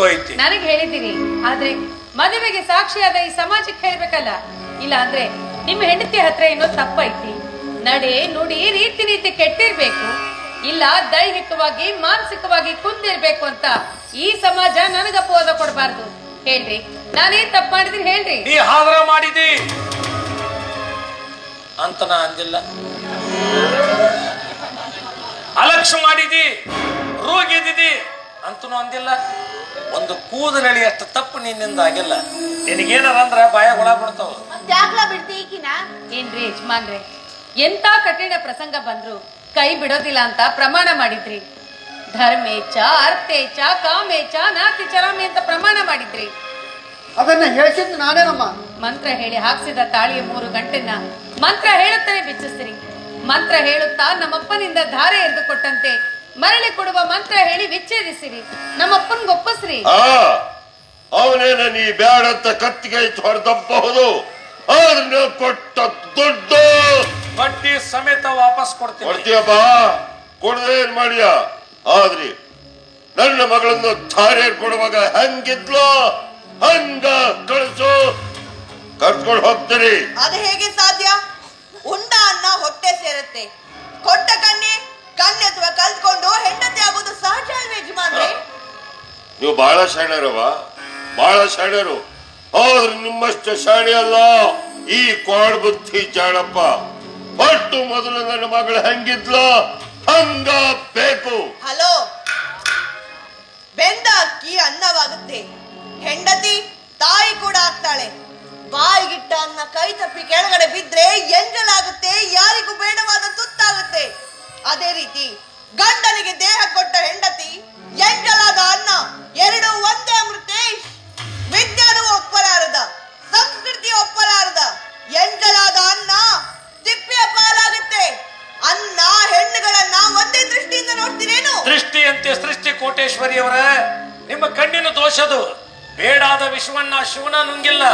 ಗೊತ್ತೋಯ್ತಿ. ನನಗೆ ಹೇಳಿದ್ದೀರಿ, ಆದ್ರೆ ಮದುವೆಗೆ ಸಾಕ್ಷಿಯಾದ ಈ ಸಮಾಜಕ್ಕೆ ಹೇಳ್ಬೇಕಲ್ಲ. ಇಲ್ಲ ಅಂದ್ರೆ ನಿಮ್ಮ ಹೆಂಡತಿ ಹತ್ರ ಏನೋ ತಪ್ಪೈತಿ. ನಡೆ ನುಡಿ ರೀತಿ ನೀತಿ ಕೆಟ್ಟಿರ್ಬೇಕು, ಇಲ್ಲ ದೈಹಿಕವಾಗಿ ಮಾನಸಿಕವಾಗಿ ಕುಂದಿರ್ಬೇಕು ಅಂತ ಈ ಸಮಾಜ ನನಗ ಅಪವಾದ ಕೊಡಬಾರ್ದು. ಹೇಳ್ರಿ, ನಾನೇನ್ ತಪ್ಪು ಮಾಡಿದ್ರಿ ಹೇಳ್ರಿ. ನೀ ಹಾದ್ರ ಮಾಡಿದಿ ಅಂತ ನಾ ಅಂದಿಲ್ಲ, ಅಲಕ್ಷ್ಯ ಮಾಡಿದಿ, ರೋಗಿದ್ದಿದಿ ಅಂತನೂ ಅಂದಿಲ್ಲ. ಒಂದು ಕೂದಲಳಿ ಅಷ್ಟು ತಪ್ಪು ನಿನ್ನಿಂದ ಆಗಿಲ್ಲ. ನಿನಗೇನಾರ ಅಂದ್ರ ಬಾಯ ಹುಳ ಬಿಡ್ತಾವ. ಏನ್ರಿ ಯಜಮಾನ್ರೆ, ಎಂತ ಕಠಿಣ ಪ್ರಸಂಗ ಬಂದ್ರು ಕೈ ಬಿಡೋದಿಲ್ಲ ಅಂತ ಪ್ರಮಾಣ ಮಾಡಿದ್ರಿ. ಧರ್ಮೇಚ ಅರ್ಥೇಚ ಕಾಮೇಚ ನಾತಿ ಚರಾಮಿ ಅಂತ ಪ್ರಮಾಣ ಮಾಡಿದ್ರಿ. ಅದನ್ನ ಹೇಳಿಸಿದ್ದು ನಾನೇನಮ್ಮ. ಮಂತ್ರ ಹೇಳಿ ಹಾಕ್ಸಿದ ತಾಳಿಯ 3 ಗಂಟೆನ ಮಂತ್ರ ಹೇಳುತ್ತಲೇ ಬಿಚ್ಚಿಸ್ರಿ. ಮಂತ್ರ ಹೇಳುತ್ತಾ ನಮ್ಮಪ್ಪನಿಂದ ಧಾರೆ ಎರೆದು ಕೊಟ್ಟಂತೆ ಮರಳಿ ಕೊಡುವ ಮಂತ್ರ ಹೇಳಿ ವಿಚ್ಛೇದಿಸಿರಿ. ನಮ್ಮಪ್ಪನ್ಗೊಪ್ಪಿಸ್ರಿ. ಅವನೇನ ನೀ ಬ್ಯಾಡಂತ ಕತ್ತಿಗೆ ಹೊಡೆದಬಹುದು, ಆದ್ರೆ ಕೊಟ್ಟ ದುಡ್ಡು ಬಡ್ಡಿ ಸಮೇತ ವಾಪಸ್ ಕೊಡ್ತೀನಿ. ಕೊಡ್ತೀಯಪ್ಪ, ಕೊಡದೆ ಏನ್ ಮಾಡಿಯ? ಆದ್ರಿ ನನ್ನ ಮಗಳನ್ನು ಧಾರೆ ಕೊಡುವಾಗ ಹೆಂಗಿದ್ಲೋ ಹಂಗ ಕರ್ಸ್ಕೊಂಡು ಹೋಗ್ತೀರಿ. ಅದು ಹೇಗೆ ಸಾಧ್ಯ? ಉಂಡ ಅನ್ನ ಹೊಟ್ಟೆ ಸೇರುತ್ತೆ, ಕೊಟ್ಟ ಕಣ್ಣೆ ಅಥವಾ ಕಲ್ತ್ಕೊಂಡು ಹೆಂಡತಿ ಆಗೋದು ಸಹಜ ಅಲ್ವೇ ಯಜಮಾನ್ರೆ? ನೀವು ಬಹಳ ಶಾಣ್ಯರವ, ಬಹಳ ಶಾಣ್ಯರು. ಆದ್ರೆ ನಿಮ್ಮಷ್ಟು ಶಾಣೆ ಅಲ್ಲ ಈ ಕ್ವಾಡ್ ಬುದ್ಧಿ ಜಾಣಪ್ಪ. ಒಟ್ಟು ಮೊದಲು ನನ್ನ ಮಗಳು ಹೆಂಗಿದ್ಲೋ ಹಂಗ ಬೇಕು. ಹಲೋ, ಬೆಂದ ಅಕ್ಕಿ ಅನ್ನವಾಗುತ್ತೆ, ಹೆಂಡತಿ ತಾಯಿ ಕೂಡ ಆಗ್ತಾಳೆ. ಬಾಯಿಗಿಟ್ಟ ಅನ್ನ ಕೈ ತಪ್ಪಿ ಕೆಳಗಡೆ ಬಿದ್ರೆ ಎಂಜಲಾಗುತ್ತೆ, ಯಾರಿಗೂ ಬೇಡವಾದ ತುತ್ತಾಗುತ್ತೆ. ಅದೇ ರೀತಿ ಗಂಡನಿಗೆ ದೇಹ ಕೊಟ್ಟ ಹೆಂಡತಿ ಎಂಜಲಾದ ಅನ್ನ ಎರಡು ಒಂದೇ ಅಮೃತೇಶ್. ವಿಜ್ಞಾನವು ಒಪ್ಪಲಾರದ, ಸಂಸ್ಕೃತಿ ಒಪ್ಪಲಾರದ ಎಂಜಲಾದ ಅನ್ನ ತಿಪ್ಪೆಯ ಪಾಲಾಗುತ್ತೆ. ಅನ್ನ ಹೆಣ್ಣುಗಳನ್ನ ಒಂದೇ ದೃಷ್ಟಿಯಿಂದ ನೋಡ್ತೀರೇನು? ದೃಷ್ಟಿ ಅಂತೆ ಸೃಷ್ಟಿ ಕೋಟೇಶ್ವರಿಯವರ, ನಿಮ್ಮ ಕಣ್ಣಿನ ದೋಷದು. ಬೇಡಾದ ವಿಷವನ್ನ ಶಿವನ ನುಂಗಿಲ್ಲ,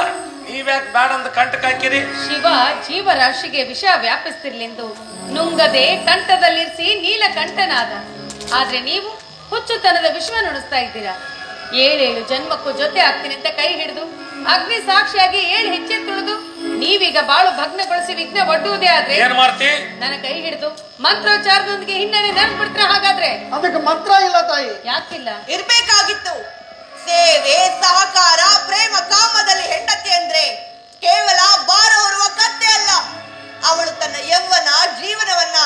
ನೀವ್ಯಾಕೆ ಬೇಡಂದ ಕಂಟಕ ಹಾಕಿರಿ? ಶಿವ ಜೀವರಾಶಿಗೆ ವಿಷ ವ್ಯಾಪಿಸ್ತಿರ್ಲೆಂದು ನುಂಗದೆ ಕಂಠದಲ್ಲಿರಿಸಿ ನೀಲಕಂಠನಾದ. ಆದ್ರೆ ನೀವು ಹುಚ್ಚುತನದ ವಿಶ್ವ ನುಡಿಸ್ತಾ ಇದ್ದೀರಾ. 7 ಜನ್ಮಕ್ಕೂ ಜೊತೆ ಆಗ್ತೀನಿ ಅಂತ ಕೈ ಹಿಡಿದು ಅಗ್ನಿ ಸಾಕ್ಷಿಯಾಗಿ 7 ಹೆಜ್ಜೆ ತುಳಿದು ನೀವೀಗ ಬಾಳು ಭಗ್ನಗೊಳಿಸಿ ವಿಘ್ನ ಒಡ್ಡುವುದೇ ಆದ್ರೆ ಏನ್ ಮಾಡ್ತಿ? ನನ್ನ ಕೈ ಹಿಡಿದು ಮಂತ್ರೋಚ್ಚಾರದೊಂದಿಗೆ ಹಿನ್ನೆಲೆ ನೆನ್ಪಿಡ್ತೀರ. ಹಾಗಾದ್ರೆ ಅದಕ್ಕೆ ಮಂತ್ರ ಇಲ್ಲ ತಾಯಿ. ಯಾಕಿಲ್ಲ? ಇರ್ಬೇಕಾಗಿತ್ತು. ಸೇವೆ, ಸಹಕಾರ, ಪ್ರೇಮ, ಕಾಮದಲ್ಲಿ ಹೆಂಡತಿ ಅಂದ್ರೆ ಕೇವಲ ಭಾರ ಹೊರುವ ಕತ್ತೆ ಅಲ್ಲ. ಅವಳು ತನ್ನ ಯೌವನ ಜೀವನವನ್ನ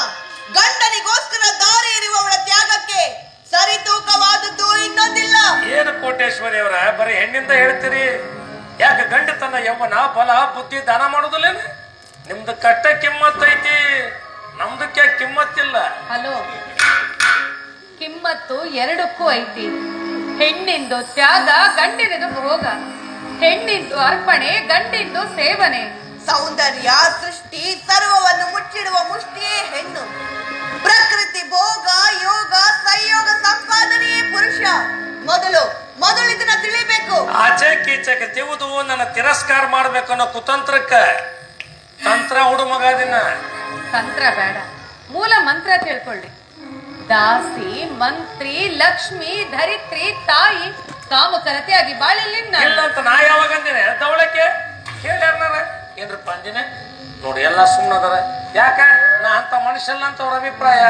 ಗಂಡನಿಗೋಸ್ಕರ ದಾರಿ ಇರುವವಳ ತ್ಯಾಗಕ್ಕೆ ಸರಿತೂಕವಾದದ್ದು ಇನ್ನೊಂದಿಲ್ಲ. ಏನು ಕೋಟೇಶ್ವರಿಯವರ, ಬರೀ ಹೆಣ್ಣಿಂದ ಹೇಳ್ತೀರಿ? ಯಾಕೆ ಗಂಡ ತನ್ನ ಯೌವನ ಬಲ ಬುದ್ಧಿ ದಾನ ಮಾಡುದಿಲ್ಲೇನ? ನಿಮ್ದು ಕಟ್ಟ ಕಿಮ್ಮತ್ತೈತಿ, ನಮ್ದಕ್ಕೆ ಕಿಮ್ಮತ್ತಿಲ್ಲ. ಹಲೋ, ಕಿಮ್ಮತ್ತು ಎರಡಕ್ಕೂ ಐತಿ. ಹೆಣ್ಣಿಂದು ತ್ಯಾಗ, ಗಂಡಿನದು ಭೋಗ. ಹೆಣ್ಣಿಂದು ಅರ್ಪಣೆ, ಗಂಡಿಂದು ಸೇವನೆ. ಸೌಂದರ್ಯ, ಸೃಷ್ಟಿ, ಸರ್ವವನ್ನು ಮುಚ್ಚಿಡುವ ಮುಷ್ಟಿಯೇ ಹೆಣ್ಣು. ಪ್ರಕೃತಿ ಭೋಗ, ಯೋಗ, ಸಂಯೋಗ ಸಂಪಾದನೆಯೇ ಪುರುಷ. ಮೊದಲು ಇದನ್ನ ತಿಳಿಬೇಕು. ಆಚೆ ಕೀಚಕ್ಕೆ ತಿವುದು ನನ್ನ ತಿರಸ್ಕಾರ ಮಾಡ್ಬೇಕು ಅನ್ನೋ ಕುತಂತ್ರಕ್ಕ ತಂತ್ರ ಹುಡುಮಗಾದಿನ. ತಂತ್ರ ಬೇಡ, ಮೂಲ ಮಂತ್ರ ತಿಳ್ಕೊಳ್ಳಿ. ದಾಸಿ, ಮಂತ್ರಿ, ಲಕ್ಷ್ಮಿ, ಧರಿತ್ರಿ, ತಾಯಿ, ಕಾಮಕರತೆಯಾಗಿ ಬಾಳಿಲ್ಲ ಅಂತ ನಾ ಯಾವಾಗ ಅಂದಿನಿ? ದವಳಕ್ಕೆ ಕೇಳ್ಯಾರ ಏನ್ರಪ್ಪ ಅಂದಿನ? ನೋಡಿ ಎಲ್ಲ ಸುಮ್ಮನದಾರ. ಯಾಕ ನಾ ಅಂತ ಮನುಷ್ಯಲ್ಲ ಅಂತ ಅವ್ರ ಅಭಿಪ್ರಾಯ.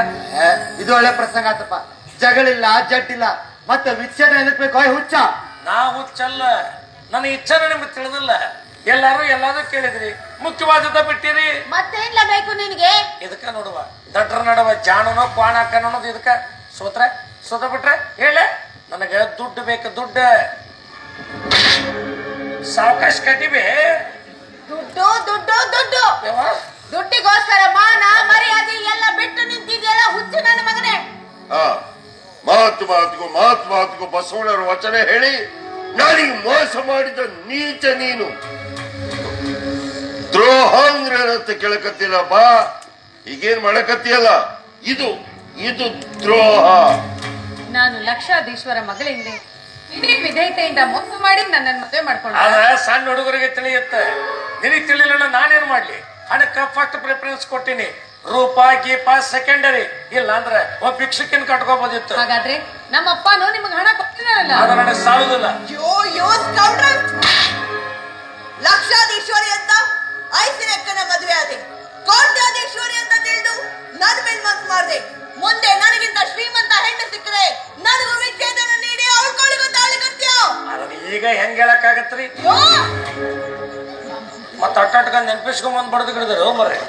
ಇದು ಒಳ್ಳೆ ಪ್ರಸಂಗ ಆತಪ್ಪ. ಜಗಳಿಲ್ಲ, ಜಡ್ಡಿಲ್ಲ, ಮತ್ತೆ ವಿಚ್ಛೇದನ ಎದಕ್ಬೇಕು? ಹುಚ್ಚ ನಾ ಹುಚ್ಚಲ್ಲ, ನನ್ನ ಇಚ್ಛೆನ ನಿಮ್ಗೆ ತಿಳಿದಿಲ್ಲ. ಎಲ್ಲಾರು ಕೇಳಿದ್ರಿ, ಮುಖ್ಯವಾದದ ಬಿಟ್ಟಿರಿ. ಮತ್ತೇನ್ಲ ಬೇಕು ನಿನಗೆ? ಇದಕ್ಕ ನೋಡುವ ದಡ್ರ ನಡುವ ಜಾಣನೋ ಕ್ವಾಣಾಕ ಅನ್ನೋದು. ಇದಕ್ಕ ಸೋತ ಬಿಟ್ರೆ ಹೇಳೆ, ನನಗೆ ದುಡ್ಡು ಬೇಕು, ದುಡ್ಡು. ಸಾವಕಾಶ ಕಟ್ಟಿಬೇ. ದುಡ್ಡು ದುಡ್ಡು ದುಡ್ಡು ದುಡ್ಡಿಗೋಸ್ಕರ ಮಾನ ಮರ್ಯಾದೆ ಎಲ್ಲ ಬಿಟ್ಟು ನಿಂತಿದೆಯಲ್ಲ ಹುಚ್ಚು ನನ್ನ ಮಗನೇ. ಮಾತು ಬಸವಣ್ಣರ ವಚನ ಹೇಳಿ ನಾನೀಗ ಮೋಸ ಮಾಡಿದ ನೀಚ ನೀನು. ದ್ರೋಹ ಅಂದ್ರೆ ಕೇಳಕತ್ತಿಲ್ಲಪ್ಪ, ಈಗೇನ್ ಮಾಡಕತ್ತಿಯಲ್ಲ, ಇದು ದ್ರೋಹ. ನಾನು ಲಕ್ಷಾಧೀಶ್ವರ ಮಗಳಿಂದೆ ಇಡೀ ವಿಧೇಯತೆಯಿಂದ ಮೋಸ ಮಾಡಿ ನನ್ನನ್ನು ಮದುವೆ ಮಾಡ್ಕೊಂಡು. ಆದ್ರೆ ಸಣ್ಣ ಹುಡುಗರಿಗೆ ತಿಳಿಯುತ್ತೆ, ನಿನಗೆ ತಿಳಿಲಿಲ್ಲ ನಾನೇನ್ ಮಾಡ್ಲಿ? ಹಣಕ್ಕ ಫಸ್ಟ್ ಪ್ರಿಫರೆನ್ಸ್ ಕೊಟ್ಟಿನಿ, ರೂಪ ಗೀಪ ಸೆಕೆಂಡರಿ. ಇಲ್ಲ ಅಂದ್ರೆ ಒಬ್ಬ ಭಿಕ್ಷುಕಿನ ಕಟ್ಕೋಬೋದಿತ್ತು. ಹಾಗಾದ್ರೆ ನಮ್ಮಪ್ಪನೂ ನಿಮಗೆ ಹಣ ಕೊಟ್ಟಿದಾರಲ್ಲ. ಅದು ನನಗೆ ಸಾಲುದಿಲ್ಲ. ಯೋ ಸ್ಕೌಂಡ್ರಲ್! ಲಕ್ಷಾಧೀಶ್ವರಿ ಅಂತ ಐಸಿನಕ್ಕನ ಮದುವೆ ಆದೆ, ಕೋಟ್ಯಾಧೀಶ್ವರಿ ಅಂತ ತಿಳಿದು ನನ್ನ ಮೇಲೆ ಮನ್ಸು ಮಾಡಿದೆ. ಮುಂದೆ ನನಗಿಂತ ಶ್ರೀಮಂತ ಹೆಣ್ಣು ಸಿಕ್ಕರೆ ನನಗೂ ವಿಚ್ಛೇದನ ನೀಡಿ ಅವ್ಳಿಗೂ ತಾಳಿ ಕಟ್ತೀಯ. ಅದನ್ನ ಈಗ ಹೆಂಗ್ ಹೇಳಕ್ಕಾಗತ್ರಿ? ಮತ್ತ ಅಟ್ಟಟ್ಕೊಂಡ್ ನೆನ್ಪಿಸ್ಕೊಂಡ್ ಬಡ್ದು ಗಿಡದರು ಮರ್ರಿ.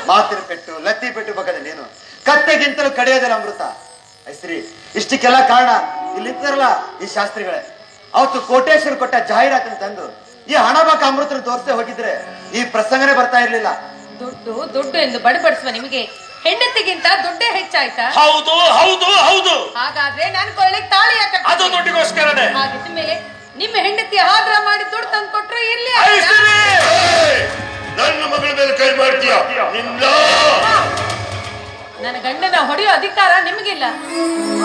ಮಾತಿನ ಪೆಟ್ಟು ಲತ್ತಿ ಪೆಟ್ಟು ಬಗದ ನೀನು ಕತ್ತೆಗಿಂತಲೂ ಕಡಿಯೋದಿಲ್ಲ ಅಮೃತ. ಐಶ್ರೀ, ಇಷ್ಟಕ್ಕೆಲ್ಲ ಕಾರಣ ಇಲ್ಲಿದ್ದಾರಲ್ಲ ಈ ಶಾಸ್ತ್ರಿಗಳೇ. ಅವತ್ತು ಕೋಟೇಶ್ವರ ಕೊಟ್ಟ ಜಾಹೀರಾತನ್ನು ತಂದು ಈ ಹಣಬಾಕ ಅಮೃತನ ತೋರಿಸದೆ ಹೋಗಿದ್ರೆ ಈ ಪ್ರಸಂಗನೇ ಬರ್ತಾ ಇರ್ಲಿಲ್ಲ. ದುಡ್ಡು ದುಡ್ಡು ಎಂದು ಬಡಬಡಿಸುವ ನಿಮಗೆ ಹೆಂಡತಿಗಿಂತ ದುಡ್ಡೇ ಹೆಚ್ಚಾಯ್ತಾ? ಹೌದು ಹೌದು ಹೌದು. ಹಾಗಾದ್ರೆ ನಾನು ಕೊಳ್ಳಿಗೆ ತಾಳಿ ಯಾಕೆ? ಅದು ದುಡ್ಡಿಗೋಸ್ಕರನೇ. ಹಾಗಿದ್ದ ಮೇಲೆ ನಿಮ್ಮ ಹೆಂಡತಿ ಆದ್ರ ಮಾಡಿ ದುಡ್ಡು ತಂದು ಕೊಟ್ರೆ ಇರ್ಲಿ. ನನ್ನ ಮಗಳ ಮೇಲೆ ಕೈ ಮಾಡ್ತೀಯ? ನನ್ನ ಗಂಡನ ಹೊಡೆಯೋ ಅಧಿಕಾರ ನಿಮಗಿಲ್ಲ.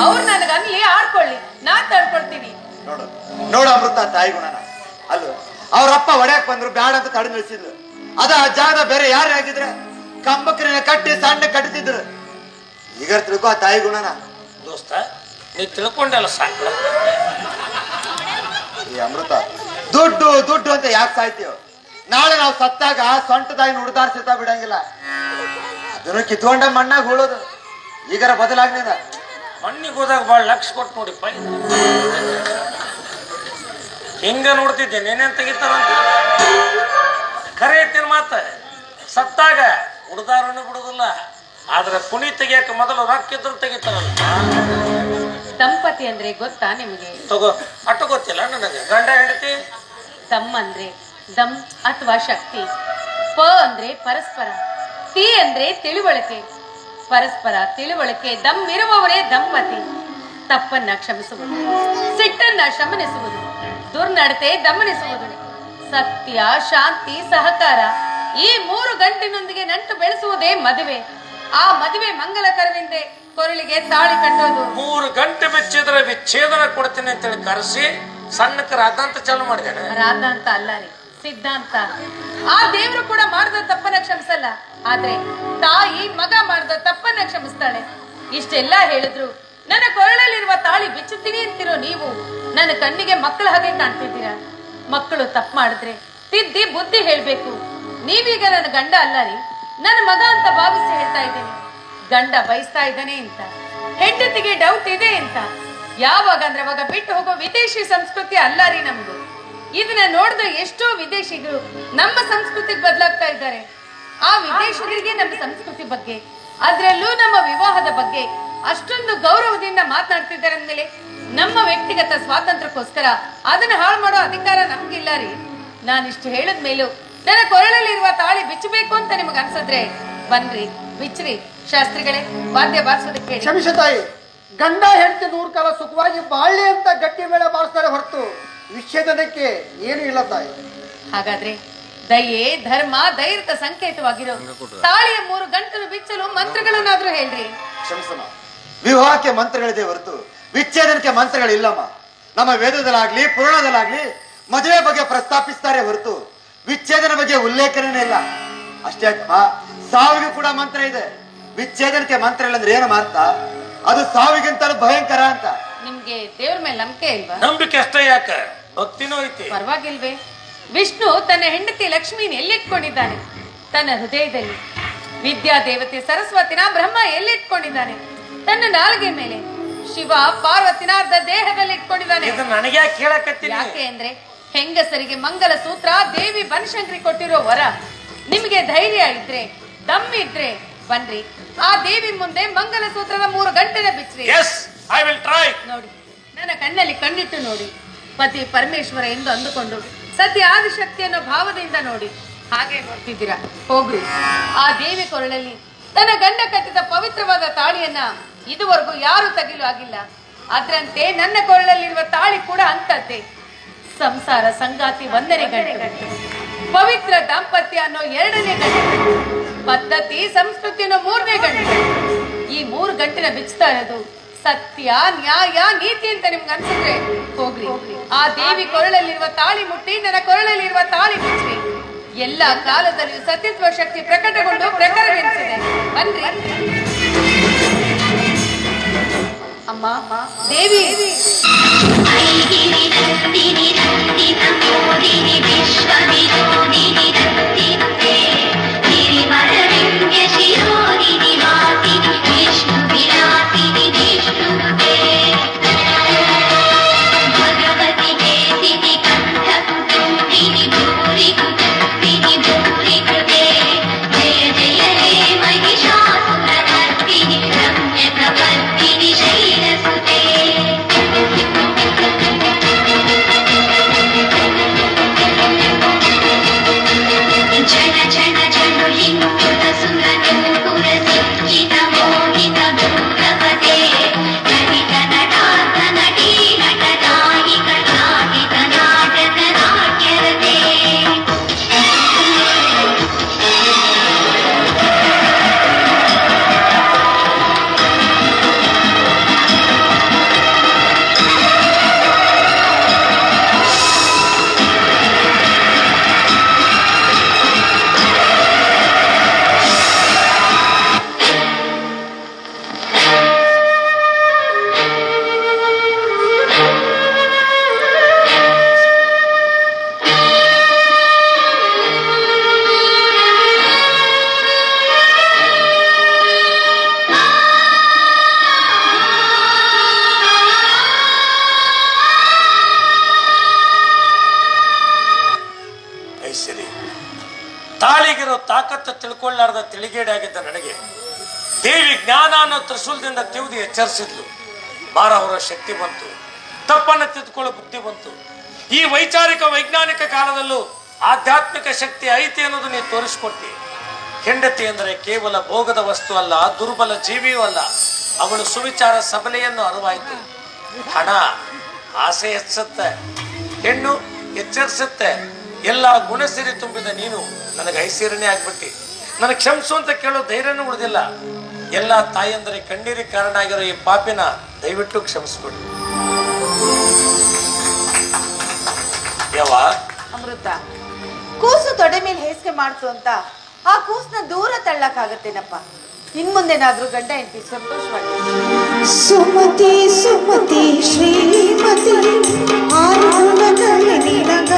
ಅವ್ರು ನನಗನ್ಲಿ ಆಡ್ಕೊಳ್ಳಿ, ನಾನ್ ತಡ್ಕೊಳ್ತೀನಿ. ನೋಡು ನೋಡು ಅಮೃತ ತಾಯಿ ಗುಣನ. ಅಲ್ಲ, ಅವ್ರಪ್ಪ ಹೊಡ್ಯಾಕ್ ಬಂದ್ರು ಬ್ಯಾಡ ಅಂತ ತಡೆ ನಿಲ್ಸಿದ್ರು. ಅದ ಆ ಜಾಗ ಬೇರೆ ಯಾರೇ ಆಗಿದ್ರೆ ಕಂಬಕ್ಕಿನ ಕಟ್ಟಿ ಸಣ್ಣ ಕಟ್ತಿದ್ರು. ಈಗ ತಿಳ್ಕೊ ಆ ತಾಯಿ ಗುಣನ. ದೋಸ್ತ, ನೀ ತಿಳ್ಕೊಂಡಲ್ಲ ಸಾಕು. ಈ ಅಮೃತ, ದುಡ್ಡು ದುಡ್ಡು ಅಂತ ಯಾಕೆ ಸಾಯ್ತೀವ? ನಾಳೆ ನಾವು ಸತ್ತಾಗ ಸೊಂಟದಾಗಿ ನುಡ್ದಾಡ್ಸಿರ್ತಾ ಬಿಡಂಗಿಲ್ಲ. ಅದನ್ನು ಕಿತ್ಕೊಂಡ ಮಣ್ಣಾಗ ಹೂಳೋದು. ಈಗಾರ ಬದಲಾಗ್ಲಿಲ್ಲ. ಮಣ್ಣಿಗೆ ಹೋದಾಗ ಬಾಳ ಲಕ್ಷ ಕೊಟ್ಟು ನೋಡಿಪ್ಪ. ಹಿಂಗ ನೋಡ್ತಿದ್ದೆ ನೇನೇನ್ ತೆಗಿತಾರಂತ. ಖರೆ ಐತಿನ ಮಾತ. ಸತ್ತಾಗ ಉಡ್ದಾರನು ಬಿಡುದಿಲ್ಲ, ಆದ್ರೆ ಕುಣಿ ತೆಗಿಯಕ ಮೊದಲು ರೊಕ್ಕ ಇದ್ರು ತೆಗಿತಾರಲ್ಲ. ದಂಪತಿ ಅಂದ್ರೆ ಗೊತ್ತಾ ನಿಮಗೆ? ತಗೋ, ಅಟ್ಟು ಗೊತ್ತಿಲ್ಲ ನನಗೆ. ಗಂಡ ಹೆಂಡತಿ. ದಮ್ ಅಂದ್ರೆ ದಮ್ ಅಥವಾ ಶಕ್ತಿ. ಪ ಅಂದ್ರೆ ಪರಸ್ಪರ. ತಿ ಅಂದ್ರೆ ತಿಳುವಳಿಕೆ. ಪರಸ್ಪರ ತಿಳುವಳಿಕೆ ದಮ್ ಇರುವವರೇ ದಂಪತಿ. ತಪ್ಪನ್ನ ಕ್ಷಮಿಸುವುದು, ಸಿಟ್ಟನ್ನ ಶಮನಿಸುವುದು, ದುರ್ನಡತೆ ದಮನಿಸುವುದು, ಸತ್ಯ, ಶಾಂತಿ, ಸಹಕಾರ ಈ 3 ಗಂಟಿನೊಂದಿಗೆ ನಂಟು ಬೆಳೆಸುವುದೇ ಮದುವೆ. ಆ ಮದುವೆ ಮಂಗಲಕರವೆಂದೇ ಕೊರಳಿಗೆ ತಾಳಿ ಕಟ್ಟೋದು. 3 ಗಂಟೆ ಬಿಚ್ಚಿದ್ರೆ ವಿಚ್ಛೇದನ ಕೊಡ್ತೀನಿ ಅಂತೇಳಿ ಕರೆಸಿ ಸಣ್ಣಕ ರಾಧಾಂತ ಚಾಲು ಮಾಡಿದ್ದೇನೆ. ರಾಧ ಅಂತ ಅಲ್ಲ ರೀ, ಸಿದ್ಧಾಂತ. ಆ ದೇವರು ಕೂಡ ಮಾಡಿದ ತಪ್ಪನ್ನ ಕ್ಷಮಿಸಲ್ಲ, ಆದ್ರೆ ತಾಯಿ ಮಗ ಮಾಡಿದ ತಪ್ಪನ್ನ ಕ್ಷಮಿಸ್ತಾಳೆ. ಇಷ್ಟೆಲ್ಲ ಹೇಳಿದ್ರು ನನ್ನ ಕೊರಳಲ್ಲಿರುವ ತಾಳಿ ಬಿಚ್ಚುತ್ತೀನಿ ಅಂತಿರೋ ನೀವು ನನ್ನ ಕಣ್ಣಿಗೆ ಮಕ್ಕಳ ಹಾಗೆ ಕಾಣ್ತಿದ್ದೀರಾ. ಮಕ್ಕಳು ತಪ್ಪು ಮಾಡಿದ್ರೆ ತಿದ್ದಿ ಬುದ್ಧಿ ಹೇಳ್ಬೇಕು. ನೀವೀಗ ನನ್ನ ಗಂಡ ಅಲ್ಲ ರೀ, ನನ್ನ ಮಗ ಅಂತ ಭಾವಿಸಿ ಹೇಳ್ತಾ ಇದ್ದೀನಿ. ಗಂಡ ಬಯಸ್ತಾ ಇದ್ದಾನೆ ಅಂತ, ಹೆಂಡತಿಗೆ ಡೌಟ್ ಇದೆ ಅಂತ. ಯಾವಾಗ ಅಂದ್ರೆ ಅವಾಗ ಬಿಟ್ಟು ಹೋಗೋ ವಿದೇಶಿ ಸಂಸ್ಕೃತಿ ಅಲ್ಲ ರೀ ನಮ್ದು. ಇದನ್ನ ನೋಡಿದ ಎಷ್ಟೋ ವಿದೇಶಿಗಳು ನಮ್ಮ ಸಂಸ್ಕೃತಿಗೆ ಬದಲಾಗ್ತಾ ಇದ್ದಾರೆ. ಆ ವಿದೇಶಿಗರಿಗೆ ನಮ್ಮ ಸಂಸ್ಕೃತಿ ಬಗ್ಗೆ, ಅದ್ರಲ್ಲೂ ನಮ್ಮ ವಿವಾಹದ ಬಗ್ಗೆ ಅಷ್ಟೊಂದು ಗೌರವದಿಂದ ಮಾತನಾಡ್ತಿದ್ದಾರೆ ಅಂದ್ಮೇಲೆ ನಮ್ಮ ವ್ಯಕ್ತಿಗತ ಸ್ವಾತಂತ್ರ್ಯಕ್ಕೋಸ್ಕರ ಅದನ್ನ ಹಾಳು ಮಾಡೋ ಅಧಿಕಾರ ನಮ್ಗಿಲ್ಲ ರೀ. ನಾನಿಷ್ಟು ಹೇಳದ ಮೇಲೂ ನನ್ನ ಕೊರಳಲ್ಲಿರುವ ತಾಳಿ ಬಿಚ್ಚಬೇಕು ಅಂತ ನಿಮಗೆ ಅನ್ಸಿದ್ರೆ ಬನ್ರಿ, ಬಿಚ್ಚ್ರಿ. ಶಾಸ್ತ್ರಿಗಳೇ, ವಾದ್ಯ ಬಾರಿಸೋದಕ್ಕೆ ಕ್ಷಮಿಸ ತಾಯಿ. ಗಂಡ ಹೆಂಡತಿ 100 ಕಾಲ ಸುಖವಾಗಿ ಬಾಳ್ಲಿ ಅಂತ ಗಟ್ಟಿ ಮೇಳ ಬಾರಿಸ್ತಾರೆ ಹೊರತು ವಿಚ್ಛೇದನಕ್ಕೆ ಏನು ಇಲ್ಲ ತಾಯಿ. ಹಾಗಾದ್ರೆ ದಯೆ, ಧರ್ಮ, ಧೈರ್ಯದ ಸಂಕೇತವಾಗಿರೋ ತಾಳಿಯ 3 ಗಂಟಲು ಬಿಚ್ಚಲು ಮಂತ್ರಗಳನ್ನಾದ್ರೂ ಹೇಳ್ರಿ. ಕ್ಷಮಿಸಮ್ಮ, ವಿವಾಹಕ್ಕೆ ಮಂತ್ರಗಳಿದೆ ಹೊರತು ವಿಚ್ಛೇದನಕ್ಕೆ ಮಂತ್ರಗಳಿಲ್ಲಮ್ಮ. ನಮ್ಮ ವೇದದಲ್ಲಾಗ್ಲಿ ಪುರಾಣದಲ್ಲಾಗ್ಲಿ ಮದುವೆ ಬಗ್ಗೆ ಪ್ರಸ್ತಾಪಿಸ್ತಾರೆ ಹೊರತು ವಿಚ್ಛೇದನ ಬಗ್ಗೆ ಉಲ್ಲೇಖನೇ ಇಲ್ಲ. ಅಷ್ಟೇ ಅಮ್ಮ, ಸಾವಿಗೂ ಕೂಡ ಮಂತ್ರ ಇದೆ. ವಿಚ್ಛೇದನಕ್ಕೆ ಮಂತ್ರ ಇಲ್ಲ ಅಂದ್ರೆ ಏನು ಮಾರ್ಥ? ಅದು ಸಾವಿಗಿಂತಲೂ ಭಯಂಕರ ಅಂತ. ನಿಮ್ಗೆ ದೇವ್ರ ಮೇಲೆ ನಂಬಿಕೆ ಇಲ್ವಾ? ನಂಬಿಕೆ ಅಷ್ಟೇ ಯಾಕ, ಭಕ್ತಿನೂ ಐತಿ. ಪರವಾಗಿಲ್ವೇ? ವಿಷ್ಣು ತನ್ನ ಹೆಂಡತಿ ಲಕ್ಷ್ಮೀನ ಎಲ್ಲಿಟ್ಕೊಂಡಿದ್ದಾನೆ? ತನ್ನ ಹೃದಯದಲ್ಲಿ. ವಿದ್ಯಾ ದೇವತೆ ಸರಸ್ವತಿನ ಬ್ರಹ್ಮ ಎಲ್ಲಿಟ್ಕೊಂಡಿದ್ದಾನೆ? ತನ್ನ ನಾಲಿಗೆ ಮೇಲೆ. ಶಿವ ಪಾರ್ವತಿನ ಅರ್ಧ ದೇಹದಲ್ಲಿ ಇಟ್ಕೊಂಡಿದ್ದಾನೆ. ಇದು ನನಗೆ ಕೇಳಕತ್ತೀನಿ. ಯಾಕೆ ಅಂದ್ರೆ ಹೆಂಗಸರಿಗೆ ಮಂಗಲ ಸೂತ್ರ ದೇವಿ ಬನಶಂಕರಿ ಕೊಟ್ಟಿರೋ ವರ. ನಿಮಗೆ ಧೈರ್ಯ ಇದ್ರೆ, ದಮ್ಮಿದ್ರೆ ಬನ್ರಿ, ಆ ದೇವಿ ಮುಂದೆ ಮಂಗಲ ಸೂತ್ರದ 3 ಗಂಟೆನ ಬಿಚ್ಚ್ರಿ. Yes, I will try. ನೋಡಿ, ನನ್ನ ಕಣ್ಣಲ್ಲಿ ಕಣ್ಣಿಟ್ಟು ನೋಡಿ. ಪತಿ ಪರಮೇಶ್ವರ ಎಂದು ಅಂದುಕೊಂಡು ಸತ್ಯ ಆದಿಶಕ್ತಿ ಅನ್ನೋ ಭಾವದಿಂದ ನೋಡಿ. ಹಾಗೆ ನೋಡ್ತಿದ್ದೀರಾ? ಹೋಗ್ರಿ. ಆ ದೇವಿ ಕೊರಳಲ್ಲಿ ತನ್ನ ಗಂಡ ಕಟ್ಟಿದ ಪವಿತ್ರವಾದ ತಾಳಿಯನ್ನ ಇದುವರೆಗೂ ಯಾರು ತೆಗಿಲು ಆಗಿಲ್ಲ. ಅದರಂತೆ ನನ್ನ ಕೊರಳಲ್ಲಿರುವ ತಾಳಿ ಕೂಡ ಅಂತದ್ದೇ. ಸಂಸಾರ ಸಂಗಾತಿ 1ನೇ ಗಂಟೆ, ಪವಿತ್ರ ದಾಂಪತ್ಯ ಅನ್ನೋ 2ನೇ ಗಂಟೆ, ಪದ್ಧತಿ ಸಂಸ್ಕೃತಿ ಅನ್ನೋ 3ನೇ ಗಂಟೆ. ಈ 3 ಗಂಟೆನ ಬಿಚ್ತಾ ಇರೋದು ಸತ್ಯ, ನ್ಯಾಯ, ನೀತಿ ಅಂತ ನಿಮ್ಗೆ ಅನ್ಸಿದ್ರೆ ಹೋಗ್ರಿ. ಆ ದೇವಿ ಕೊರಳಲ್ಲಿರುವ ತಾಳಿ ಮುಟ್ಟಿ ನನ್ನ ಕೊರಳಲ್ಲಿರುವ ತಾಳಿ ಬಿಚ್ಚ್ರಿ. ಎಲ್ಲ ಕಾಲದಲ್ಲಿಯೂ ಸತ್ಯತ್ವ ಶಕ್ತಿ ಪ್ರಕಟಗೊಂಡು ಪ್ರಖರವೆನಿಸಿದೆ. ಬನ್ರಿ. ಅಮ್ಮ, ಅಮ್ಮ ದೇವಿ ಐಶ್ವರ್ಯ ತಾಳಿಗಿರೋ ತಾಕತ್ತು ತಿಳ್ಕೊಳ್ಳಾರ್ದ ತಿಳಿಗೇಡಾಗಿದ್ದ ನನಗೆ ದೇವಿ ಜ್ಞಾನ ಅನ್ನೋ ತ್ರಿಶೂಲದಿಂದ ತಿವಿದು ಎಚ್ಚರಿಸಿದ್ಲು. ಮಾರವರ ಶಕ್ತಿ ಬಂತು, ತಪ್ಪನ್ನು ತಿದ್ದುಕೊಳ್ಳೋ ಬುದ್ಧಿ ಬಂತು. ಈ ವೈಚಾರಿಕ ವೈಜ್ಞಾನಿಕ ಕಾಲದಲ್ಲೂ ಆಧ್ಯಾತ್ಮಿಕ ಶಕ್ತಿ ಐತಿ ಅನ್ನೋದು ನೀನು ತೋರಿಸ್ಕೊಟ್ಟಿ. ಹೆಂಡತಿ ಅಂದರೆ ಕೇವಲ ಭೋಗದ ವಸ್ತು ಅಲ್ಲ, ದುರ್ಬಲ ಜೀವಿಯೂ ಅಲ್ಲ. ಅವಳು ಸುವಿಚಾರ ಸಬಲೆಯನ್ನು ಅರಿವಾಯಿತು. ಹಣ ಆಸೆ ಹೆಚ್ಚುತ್ತೆ, ಹೆಣ್ಣು ಎಚ್ಚರಿಸುತ್ತೆ. ಎಲ್ಲ ಗುಣಸಿರಿ ತುಂಬಿದ ನೀನು ನನಗೆ ಐಶ್ವರ್ಯನೇ ಆಗ್ಬಿಟ್ಟಿ. ನನಗೆ ಕ್ಷಮಿಸು ಅಂತ ಕೇಳೋ ಧೈರ್ಯನೂ ಉಳಿದಿಲ್ಲ. ಎಲ್ಲ ತಾಯಂದರೆ ಕಣ್ಣೀರಿಗೆ ಕಾರಣ ಆಗಿರೋ ಈ ಪಾಪಿನ ದಯವಿಟ್ಟು ಕ್ಷಮಿಸ್ಬಿಡು. ಯಾವ ಅಮೃತ, ಕೂಸು ತೊಡೆ ಮೇಲೆ ಹೇಸಿಗೆ ಮಾಡ್ತು ಅಂತ ಆ ಕೂಸ್ನ ದೂರ ತಳ್ಳಕ್ಕಾಗತ್ತೇನಪ್ಪ? ಇನ್ ಮುಂದೆನಾದ್ರೂ ಗಂಡ ಹೆಂಡತಿ ಸಂತೋಷವಾಗಿ ಸುಮತಿ ಸುಮತಿ ಶ್ರೀಮತಿ ಆರು ನಿನಗ